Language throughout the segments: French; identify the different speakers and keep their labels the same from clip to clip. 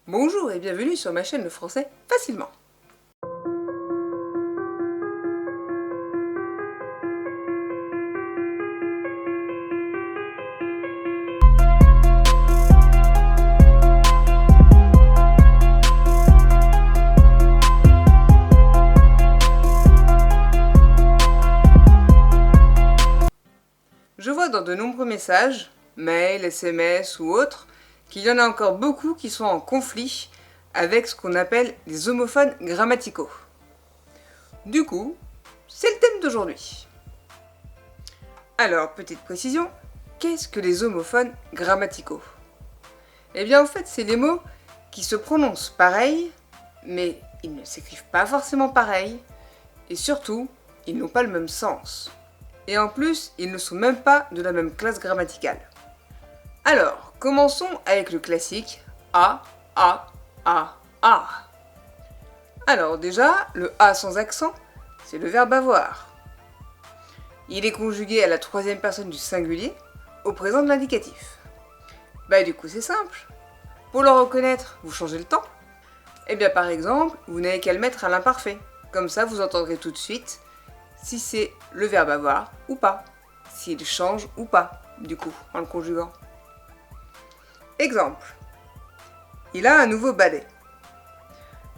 Speaker 1: Bonjour et bienvenue sur ma chaîne Le Français Facilement. Je vois dans de nombreux messages, mails, SMS ou autres, qu'il y en a encore beaucoup qui sont en conflit avec ce qu'on appelle les homophones grammaticaux. Du coup, c'est le thème d'aujourd'hui. Alors, petite précision, qu'est-ce que les homophones grammaticaux? Eh bien, en fait, c'est les mots qui se prononcent pareil, mais ils ne s'écrivent pas forcément pareil, et surtout, ils n'ont pas le même sens. Et en plus, ils ne sont même pas de la même classe grammaticale. Alors, commençons avec le classique A, A, A, A. Alors déjà, le A sans accent, c'est le verbe avoir. Il est conjugué à la troisième personne du singulier, au présent de l'indicatif. Du coup, c'est simple. Pour le reconnaître, vous changez le temps. Eh bien, par exemple, vous n'avez qu'à le mettre à l'imparfait. Comme ça, vous entendrez tout de suite si c'est le verbe avoir ou pas, s'il change ou pas, du coup, en le conjuguant. Exemple. Il a un nouveau balai.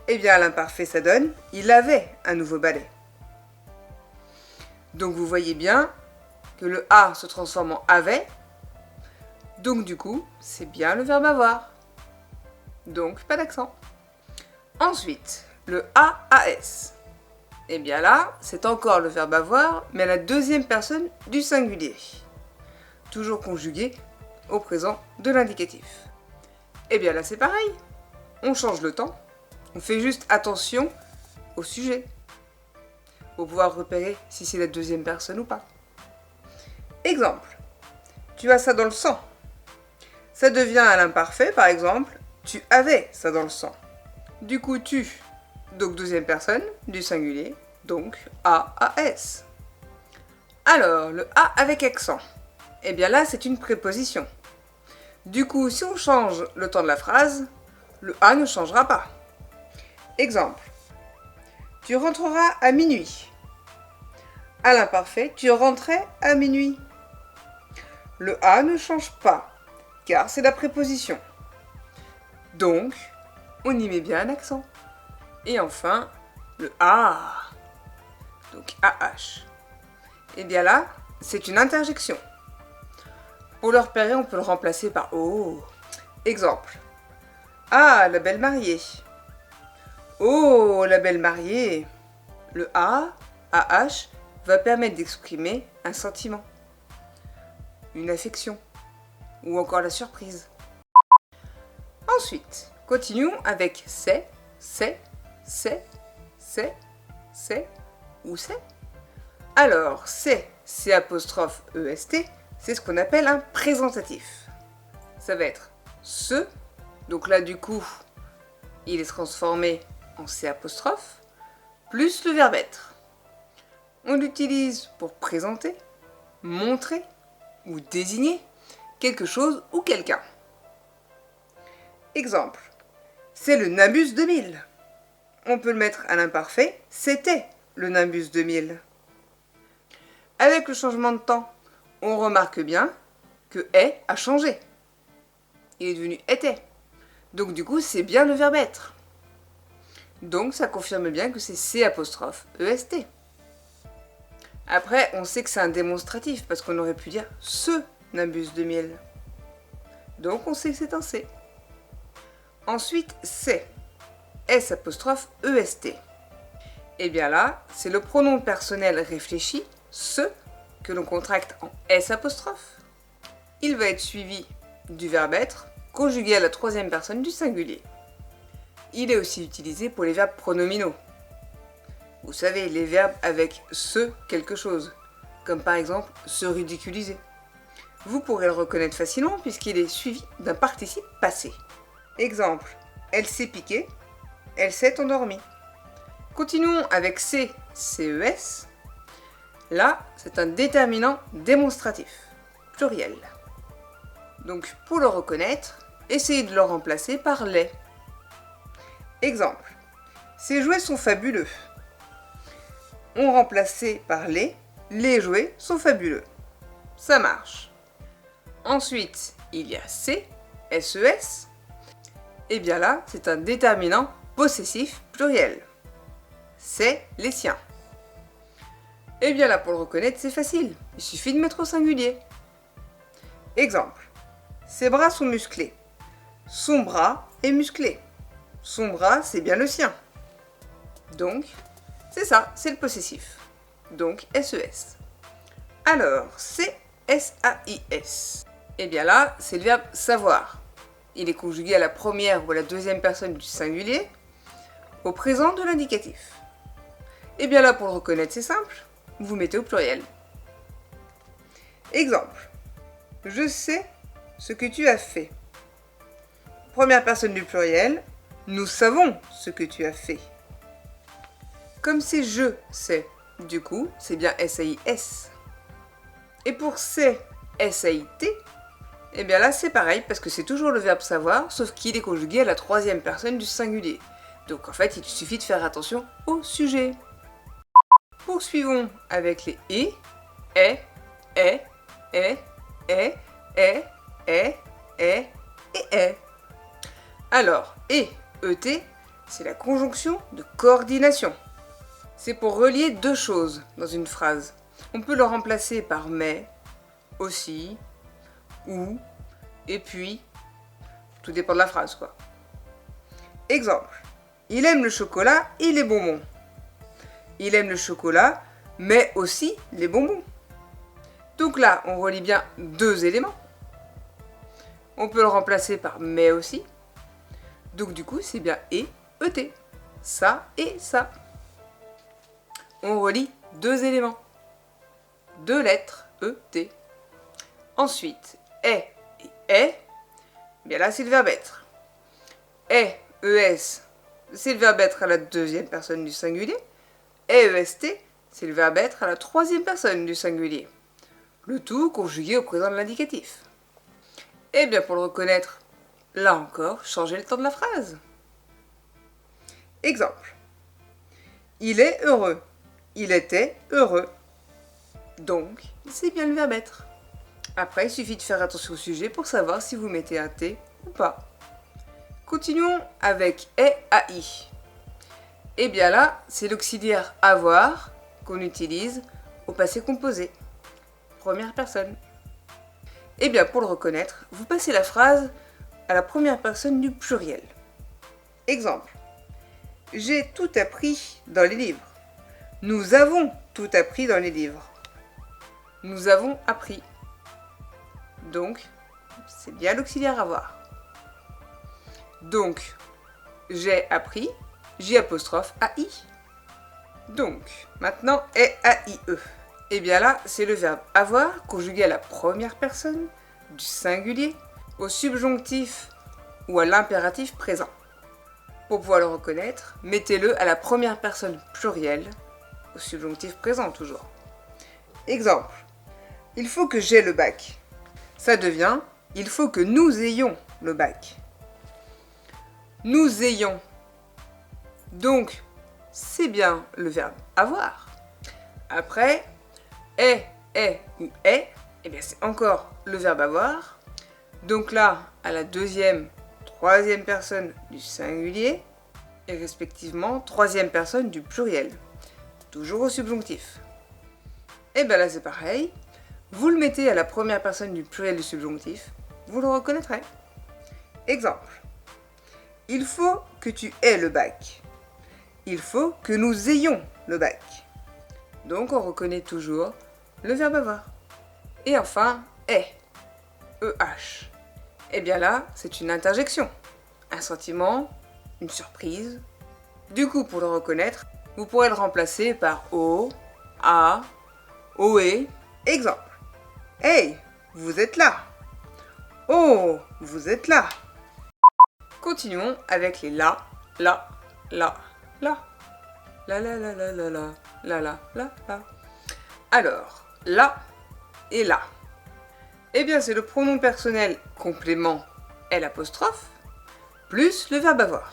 Speaker 1: Eh bien, à l'imparfait, ça donne « il avait un nouveau balai ». Donc, vous voyez bien que le « a » se transforme en « avait ». Donc, du coup, c'est bien le verbe avoir. Donc, pas d'accent. Ensuite, le « AAS ». Eh bien là, c'est encore le verbe avoir, mais à la deuxième personne du singulier. Toujours conjugué au présent de l'indicatif. Eh bien là, c'est pareil. On change le temps. On fait juste attention au sujet. Pour pouvoir repérer si c'est la deuxième personne ou pas. Exemple. Tu as ça dans le sang. Ça devient à l'imparfait, par exemple. Tu avais ça dans le sang. Du coup, tu... Donc deuxième personne du singulier, donc AAS. Alors, le A avec accent. Eh bien là, c'est une préposition. Du coup, si on change le temps de la phrase, le A ne changera pas. Exemple. Tu rentreras à minuit. À l'imparfait, tu rentrais à minuit. Le A ne change pas, car c'est la préposition. Donc, on y met bien un accent. Et enfin, le A, donc AH. Et bien là, c'est une interjection. Pour le repérer, on peut le remplacer par O. Exemple. Ah, la belle mariée. Oh, la belle mariée. Le A, AH, va permettre d'exprimer un sentiment, une affection, ou encore la surprise. Ensuite, continuons avec c'est ou c'est. Alors, c'est apostrophe EST, c'est ce qu'on appelle un présentatif. Ça va être ce, donc là du coup, il est transformé en C apostrophe, plus le verbe être. On l'utilise pour présenter, montrer ou désigner quelque chose ou quelqu'un. Exemple, c'est le Nimbus 2000. On peut le mettre à l'imparfait, c'était le Nimbus 2000. Avec le changement de temps, on remarque bien que est a changé. Il est devenu était. Donc du coup, c'est bien le verbe être. Donc ça confirme bien que c'est C apostrophe EST. Après, on sait que c'est un démonstratif parce qu'on aurait pu dire ce Nimbus 2000. Donc on sait que c'est un C. Ensuite, c'est S apostrophe EST. Et bien là, c'est le pronom personnel réfléchi, ce, que l'on contracte en S apostrophe. Il va être suivi du verbe être, conjugué à la troisième personne du singulier. Il est aussi utilisé pour les verbes pronominaux. Vous savez, les verbes avec ce quelque chose, comme par exemple se ridiculiser. Vous pourrez le reconnaître facilement puisqu'il est suivi d'un participe passé. Exemple, elle s'est piquée, elle s'est endormie. Continuons avec CES. Là, c'est un déterminant démonstratif, pluriel. Donc, pour le reconnaître, essayez de le remplacer par les. Exemple. Ces jouets sont fabuleux. On remplacé par les jouets sont fabuleux. Ça marche. Ensuite, il y a SES. Et bien là, c'est un déterminant possessif pluriel. C'est les siens. Et bien là, pour le reconnaître, c'est facile. Il suffit de mettre au singulier. Exemple. Ses bras sont musclés. Son bras est musclé. Son bras, c'est bien le sien. Donc, c'est ça, c'est le possessif. Donc, SES. Alors, SAIS. Et bien là, c'est le verbe savoir. Il est conjugué à la première ou à la deuxième personne du singulier, au présent de l'indicatif. Et bien là, pour le reconnaître, c'est simple. Vous mettez au pluriel. Exemple. Je sais ce que tu as fait. Première personne du pluriel, nous savons ce que tu as fait. Comme c'est je sais, du coup, c'est bien SAIS. Et pour c'est SAIT, et bien là c'est pareil parce que c'est toujours le verbe savoir, sauf qu'il est conjugué à la troisième personne du singulier. Donc en fait, il suffit de faire attention au sujet. Poursuivons avec les est, et. Alors, ET, c'est la conjonction de coordination. C'est pour relier deux choses dans une phrase. On peut le remplacer par mais, aussi, ou, et puis. Tout dépend de la phrase, quoi. Exemple. Il aime le chocolat et les bonbons. Il aime le chocolat, mais aussi les bonbons. Donc là, on relie bien deux éléments. On peut le remplacer par mais aussi. Donc du coup, c'est bien ET. Ça et ça. On relie deux éléments. Deux lettres ET. Ensuite, et, bien là, c'est le verbe être. ES, c'est le verbe être à la deuxième personne du singulier. EST, c'est le verbe être à la troisième personne du singulier. Le tout conjugué au présent de l'indicatif. Et bien pour le reconnaître, là encore, changez le temps de la phrase. Exemple. Il est heureux. Il était heureux. Donc, c'est bien le verbe être. Après, il suffit de faire attention au sujet pour savoir si vous mettez un T ou pas. Continuons avec AI. Et bien là, c'est l'auxiliaire avoir qu'on utilise au passé composé. Première personne. Et bien pour le reconnaître, vous passez la phrase à la première personne du pluriel. Exemple. J'ai tout appris dans les livres. Nous avons tout appris dans les livres. Nous avons appris. Donc, c'est bien l'auxiliaire avoir. Donc, j'ai appris, J', AI. Donc, maintenant, AIE. Et bien là, c'est le verbe avoir conjugué à la première personne du singulier, au subjonctif ou à l'impératif présent. Pour pouvoir le reconnaître, mettez-le à la première personne plurielle, au subjonctif présent toujours. Exemple. Il faut que j'aie le bac. Ça devient il faut que nous ayons le bac. Nous ayons. Donc, c'est bien le verbe avoir. Après, est ou est, eh bien c'est encore le verbe avoir. Donc là, à la deuxième, troisième personne du singulier, et respectivement troisième personne du pluriel. Toujours au subjonctif. Et bien là c'est pareil. Vous le mettez à la première personne du pluriel du subjonctif, vous le reconnaîtrez. Exemple. Il faut que tu aies le bac. Il faut que nous ayons le bac. Donc on reconnaît toujours le verbe avoir. Et enfin, est. EH. Et bien là, c'est une interjection. Un sentiment, une surprise. Du coup, pour le reconnaître, vous pourrez le remplacer par O, A, OE. Exemple. Hey, vous êtes là. Oh, vous êtes là. Continuons avec les la. La. Alors, là et là. Eh bien, c'est le pronom personnel complément L' plus le verbe avoir.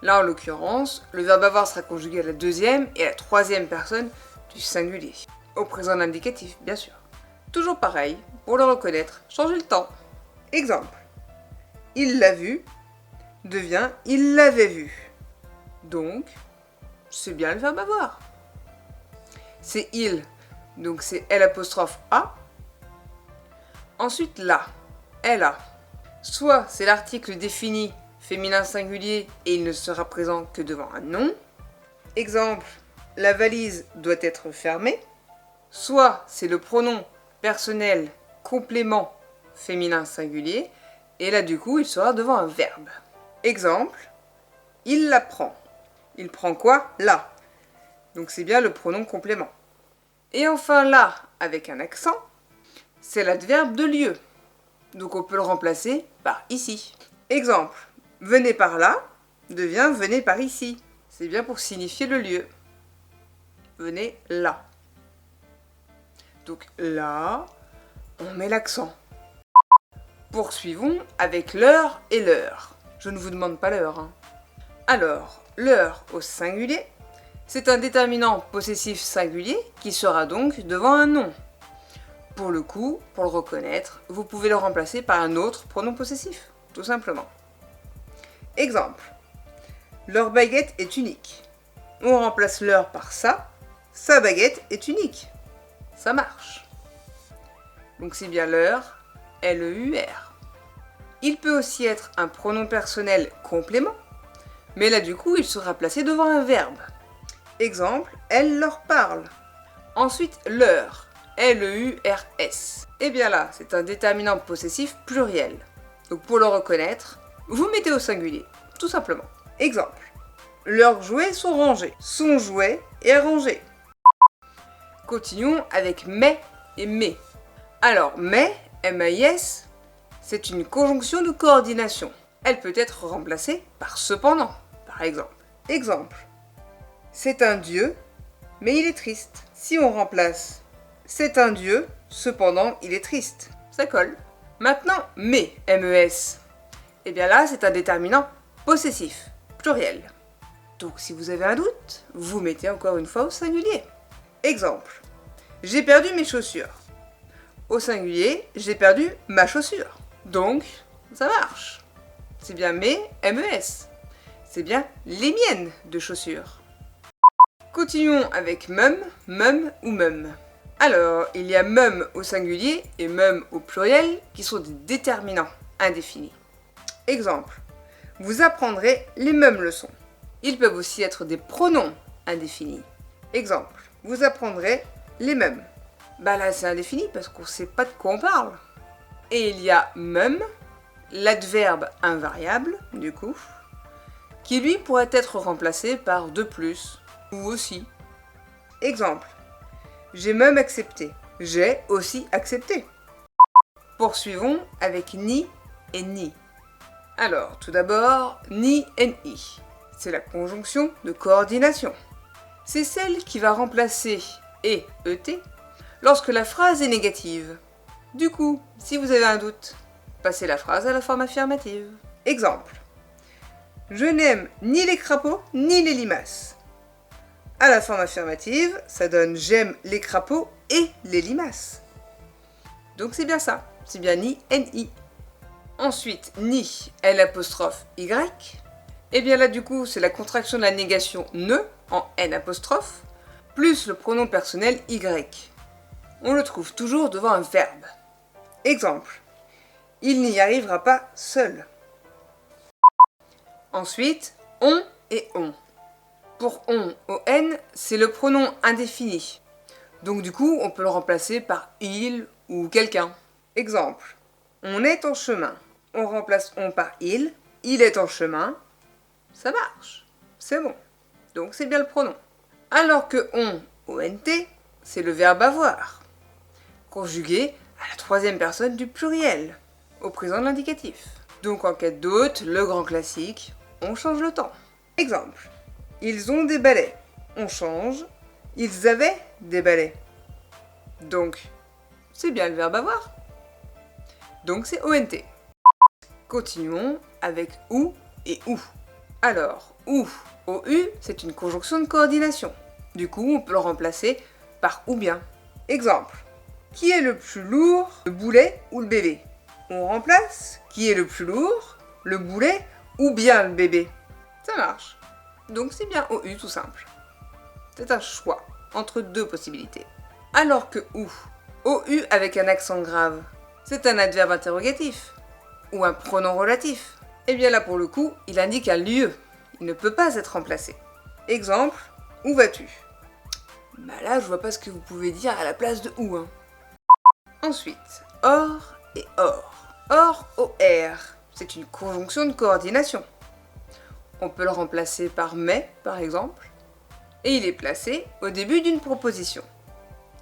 Speaker 1: Là, en l'occurrence, le verbe avoir sera conjugué à la deuxième et à la troisième personne du singulier. Au présent de l'indicatif, bien sûr. Toujours pareil, pour le reconnaître, changez le temps. Exemple. Il l'a vu devient il l'avait vu. Donc, c'est bien le verbe avoir. C'est il, donc c'est L''A. Ensuite, là, elle a. Soit c'est l'article défini féminin singulier et il ne sera présent que devant un nom. Exemple, la valise doit être fermée. Soit c'est le pronom personnel complément féminin singulier et là du coup il sera devant un verbe. Exemple, il la prend. Il prend quoi? Là. Donc c'est bien le pronom complément. Et enfin là, avec un accent, c'est l'adverbe de lieu. Donc on peut le remplacer par ici. Exemple, venez par là devient venez par ici. C'est bien pour signifier le lieu. Venez là. Donc là, on met l'accent. Poursuivons avec l'heure et l'heure. Je ne vous demande pas l'heure. Hein. Alors, l'heure au singulier, c'est un déterminant possessif singulier qui sera donc devant un nom. Pour le coup, pour le reconnaître, vous pouvez le remplacer par un autre pronom possessif, tout simplement. Exemple, leur baguette est unique. On remplace l'heure par ça, sa baguette est unique. Ça marche. Donc c'est bien l'heure, L-E-U-R. Il peut aussi être un pronom personnel complément, mais là du coup il sera placé devant un verbe. Exemple, elle leur parle. Ensuite, leur, L-E-U-R-S. Et bien là, c'est un déterminant possessif pluriel. Donc pour le reconnaître, vous mettez au singulier, tout simplement. Exemple, leurs jouets sont rangés. Son jouet est rangé. Continuons avec mais et mais. Alors, mais, M-A-I-S, c'est une conjonction de coordination. Elle peut être remplacée par cependant, par exemple. Exemple, c'est un dieu, mais il est triste. Si on remplace c'est un dieu, cependant il est triste. Ça colle. Maintenant, mais, M-E-S. Et bien là, c'est un déterminant possessif, pluriel. Donc si vous avez un doute, vous mettez encore une fois au singulier. Exemple, j'ai perdu mes chaussures. Au singulier, j'ai perdu ma chaussure. Donc, ça marche. C'est bien mes, M-E-S. C'est bien les miennes de chaussures. Continuons avec mum, mum ou mum. Alors, il y a mum au singulier et mum au pluriel qui sont des déterminants indéfinis. Exemple, vous apprendrez les mêmes leçons. Ils peuvent aussi être des pronoms indéfinis. Exemple, vous apprendrez les mêmes. Bah là, c'est indéfini parce qu'on ne sait pas de quoi on parle. Et il y a mum, l'adverbe invariable, du coup, qui lui pourrait être remplacé par de plus ou aussi. Exemple, j'ai même accepté. J'ai aussi accepté. Poursuivons avec ni et ni. Alors, tout d'abord, ni et ni. C'est la conjonction de coordination. C'est celle qui va remplacer et, lorsque la phrase est négative. Du coup, si vous avez un doute, passez la phrase à la forme affirmative. Exemple. Je n'aime ni les crapauds ni les limaces. À la forme affirmative, ça donne j'aime les crapauds et les limaces. Donc c'est bien ça, c'est bien ni, ni. Ensuite, ni, L''y. Et bien là du coup, c'est la contraction de la négation ne en N', plus le pronom personnel y. On le trouve toujours devant un verbe. Exemple, il n'y arrivera pas seul. Ensuite, on et on. Pour on, on, c'est le pronom indéfini. Donc du coup, on peut le remplacer par il ou quelqu'un. Exemple, on est en chemin. On remplace on par il est en chemin. Ça marche, c'est bon. Donc c'est bien le pronom. Alors que on, c'est le verbe avoir, conjugué à la troisième personne du pluriel, au présent de l'indicatif. Donc en cas de doute, le grand classique, on change le temps. Exemple, ils ont des balais. On change, ils avaient des balais. Donc, c'est bien le verbe avoir. Donc c'est ONT. Continuons avec ou et où. Alors, ou, OU, c'est une conjonction de coordination. Du coup, on peut le remplacer par ou bien. Exemple. Qui est le plus lourd, le boulet ou le bébé? On remplace qui est le plus lourd, le boulet ou bien le bébé. Ça marche. Donc c'est bien OU tout simple. C'est un choix entre deux possibilités. Alors que OU avec un accent grave, c'est un adverbe interrogatif ou un pronom relatif. Et bien là pour le coup, il indique un lieu. Il ne peut pas être remplacé. Exemple, où vas-tu? Bah là, je vois pas ce que vous pouvez dire à la place de où. Ensuite, or et or. Or, OR, c'est une conjonction de coordination. On peut le remplacer par mais, par exemple, et il est placé au début d'une proposition.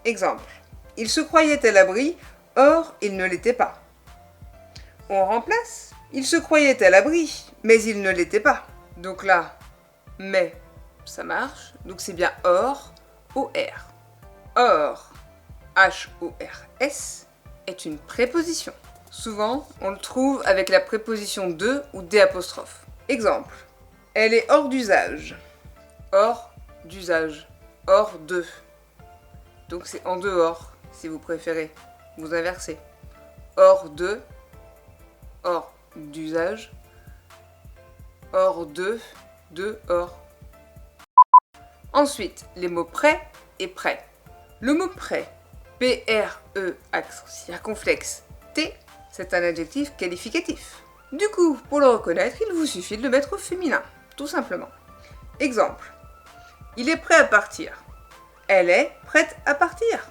Speaker 1: Exemple, il se croyait à l'abri, or il ne l'était pas. On remplace, il se croyait à l'abri, mais il ne l'était pas. Donc là, mais, ça marche, donc c'est bien or, OR. Or, HORS, est une préposition. Souvent, on le trouve avec la préposition de ou des apostrophes. Exemple, elle est hors d'usage. Hors d'usage. Hors de. Donc c'est en dehors, si vous préférez. Vous inversez. Hors de. Hors d'usage. Hors de. Hors. Ensuite, les mots prêt et prêt. Le mot prêt, P-R-E, accent circonflexe, T, c'est un adjectif qualificatif. Du coup, pour le reconnaître, il vous suffit de le mettre au féminin, tout simplement. Exemple, il est prêt à partir. Elle est prête à partir.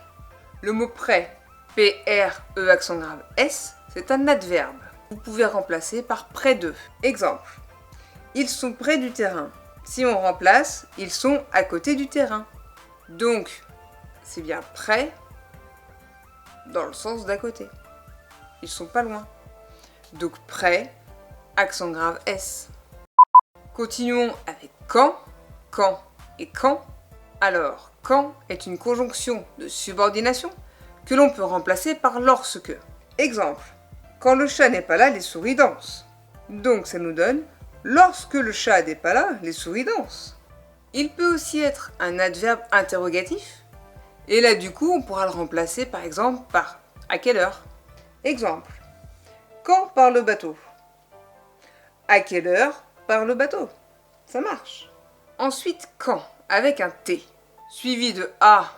Speaker 1: Le mot prêt, P-R-E, accent grave, S, c'est un adverbe. Vous pouvez remplacer par près de. Exemple, ils sont près du terrain. Si on remplace, ils sont à côté du terrain. Donc, c'est bien près dans le sens d'à côté. Ils sont pas loin. Donc près, accent grave S. Continuons avec quand et quand. Alors, quand est une conjonction de subordination que l'on peut remplacer par lorsque. Exemple, quand le chat n'est pas là, les souris dansent. Donc ça nous donne lorsque le chat n'est pas là, les souris dansent. Il peut aussi être un adverbe interrogatif. Et là, du coup, on pourra le remplacer par exemple par à quelle heure. Exemple, quand part le bateau? À quelle heure part le bateau? Ça marche. Ensuite, quand, avec un T, suivi de A,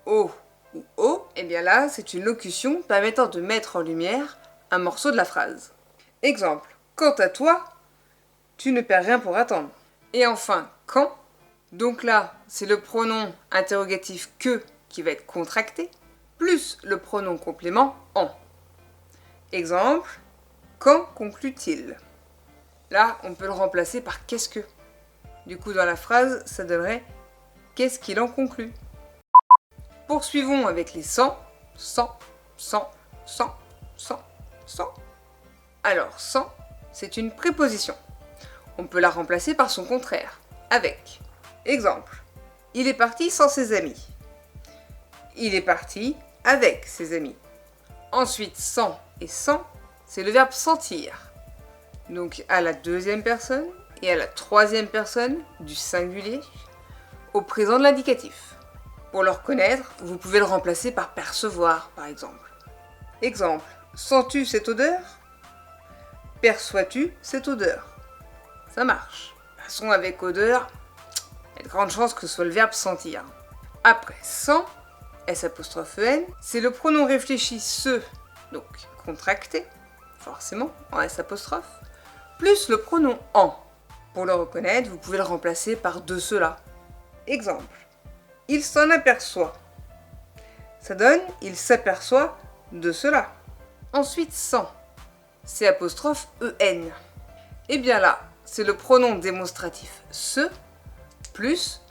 Speaker 1: O ou O, et bien là, c'est une locution permettant de mettre en lumière un morceau de la phrase. Exemple, quant à toi, tu ne perds rien pour attendre. Et enfin, quand, donc là, c'est le pronom interrogatif que qui va être contracté, plus le pronom complément en. Exemple, quand conclut-il? Là, on peut le remplacer par qu'est-ce que. Du coup, dans la phrase, ça donnerait qu'est-ce qu'il en conclut. Poursuivons avec les sans. Alors, sans, c'est une préposition. On peut la remplacer par son contraire, avec. Exemple, il est parti sans ses amis. Il est parti avec ses amis. Ensuite, sans et sans, c'est le verbe sentir. Donc à la deuxième personne et à la troisième personne du singulier au présent de l'indicatif. Pour le reconnaître, vous pouvez le remplacer par percevoir, par exemple. Exemple, sens-tu cette odeur? Perçois-tu cette odeur? Ça marche. Passons avec odeur. Il y a de grandes chances que ce soit le verbe sentir. Après, sans, S'-N, c'est le pronom réfléchi se, donc contracté, forcément, en S', plus le pronom en. Pour le reconnaître, vous pouvez le remplacer par de cela. Exemple, il s'en aperçoit. Ça donne il s'aperçoit de cela. Ensuite, sans, C'-EN. Et bien là, c'est le pronom démonstratif se plus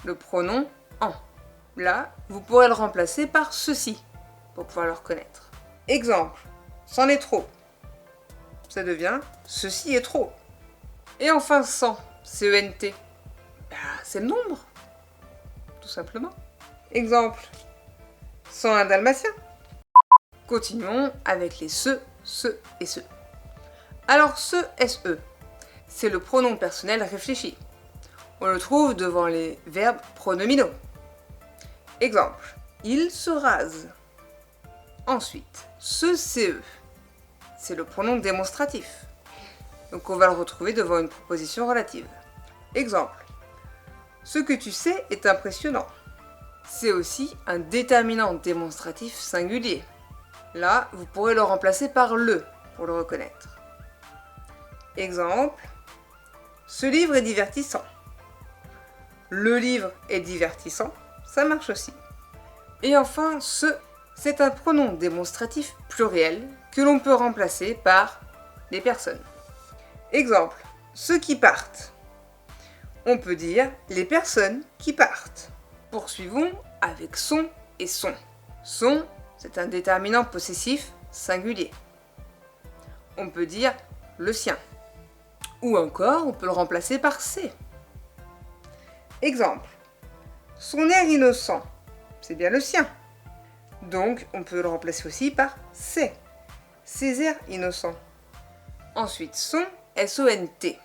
Speaker 1: le pronom en. Là, vous pourrez le remplacer par ceci pour pouvoir le reconnaître. Exemple, c'en est trop. Ça devient ceci est trop. Et enfin, sans, CENT. C'est le nombre, tout simplement. Exemple, sans un dalmatien. Continuons avec les ce et ce. Alors, ce, SE, c'est le pronom personnel réfléchi. On le trouve devant les verbes pronominaux. Exemple, il se rase. Ensuite, ce CE, c'est le pronom démonstratif. Donc on va le retrouver devant une proposition relative. Exemple, ce que tu sais est impressionnant. C'est aussi un déterminant démonstratif singulier. Là, vous pourrez le remplacer par le pour le reconnaître. Exemple, ce livre est divertissant. Le livre est divertissant, ça marche aussi. Et enfin, ce, c'est un pronom démonstratif pluriel que l'on peut remplacer par les personnes. Exemple, ceux qui partent. On peut dire les personnes qui partent. Poursuivons avec son et son. Son, c'est un déterminant possessif singulier. On peut dire le sien. Ou encore, on peut le remplacer par c'est. Exemple, son air innocent, c'est bien le sien. Donc, on peut le remplacer aussi par c'est. Ses airs innocents. Ensuite, son, S-O-N-T.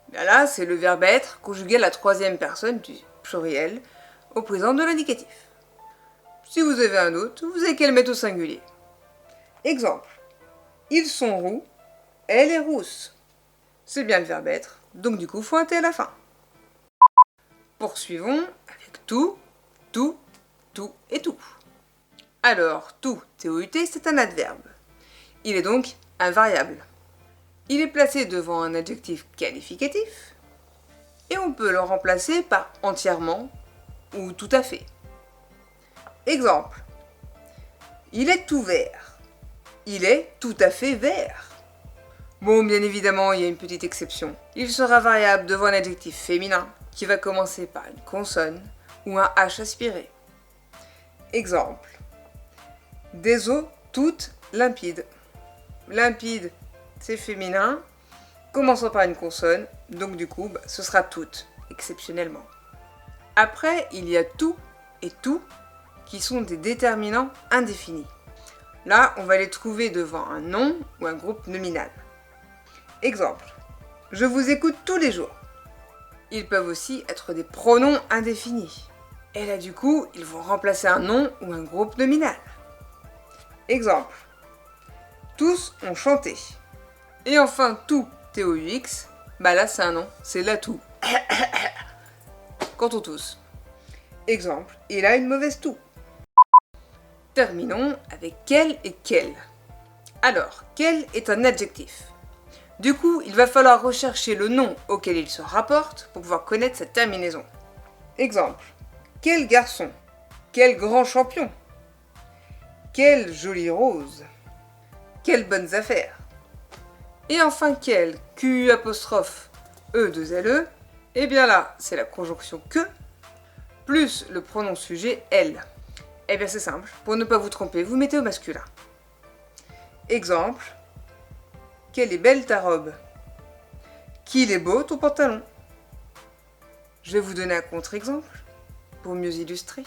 Speaker 1: Bien là, c'est le verbe être conjugué à la troisième personne du pluriel au présent de l'indicatif. Si vous avez un doute, vous avez qu'à le mettre au singulier. Exemple, ils sont roux, elle est rousse. C'est bien le verbe être, donc du coup, faut un T à la fin. Poursuivons avec tout, tout, tout et tout. Alors, tout, T-O-U-T, c'est un adverbe. Il est donc invariable. Il est placé devant un adjectif qualificatif et on peut le remplacer par entièrement ou tout à fait. Exemple, il est tout vert. Il est tout à fait vert. Bon, bien évidemment, il y a une petite exception. Il sera variable devant un adjectif féminin qui va commencer par une consonne ou un H aspiré. Exemple, des eaux toutes limpides. Limpide, c'est féminin, commençant par une consonne, donc du coup, ce sera toutes, exceptionnellement. Après, il y a tout et tout qui sont des déterminants indéfinis. Là, on va les trouver devant un nom ou un groupe nominal. Exemple, je vous écoute tous les jours. Ils peuvent aussi être des pronoms indéfinis. Et là, du coup, ils vont remplacer un nom ou un groupe nominal. Exemple, tous ont chanté. Et enfin, tout, T-O-U-X, là c'est un nom, c'est l'atout. Quand on tousse. Exemple, il a une mauvaise toux. Terminons avec quel et quel. Alors, quel est un adjectif. Du coup, il va falloir rechercher le nom auquel il se rapporte pour pouvoir connaître sa terminaison. Exemple, quel garçon, quel grand champion, quelle jolie rose, quelles bonnes affaires. Et enfin, quel, Q apostrophe E2LE, et bien là, c'est la conjonction que, plus le pronom sujet elle. Eh bien c'est simple, pour ne pas vous tromper, vous mettez au masculin. Exemple, quelle est belle ta robe, qu'il est beau ton pantalon. Je vais vous donner un contre-exemple, pour mieux illustrer.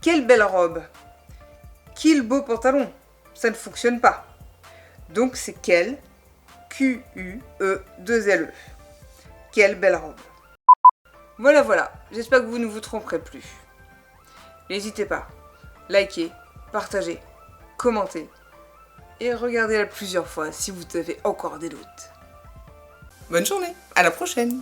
Speaker 1: Quelle belle robe, qu'il beau pantalon, ça ne fonctionne pas. Donc c'est quelle, Q-U-E-2-L-E. Quelle belle robe. Voilà, j'espère que vous ne vous tromperez plus. N'hésitez pas, likez, partagez, commentez et regardez-la plusieurs fois si vous avez encore des doutes. Bonne journée, à la prochaine!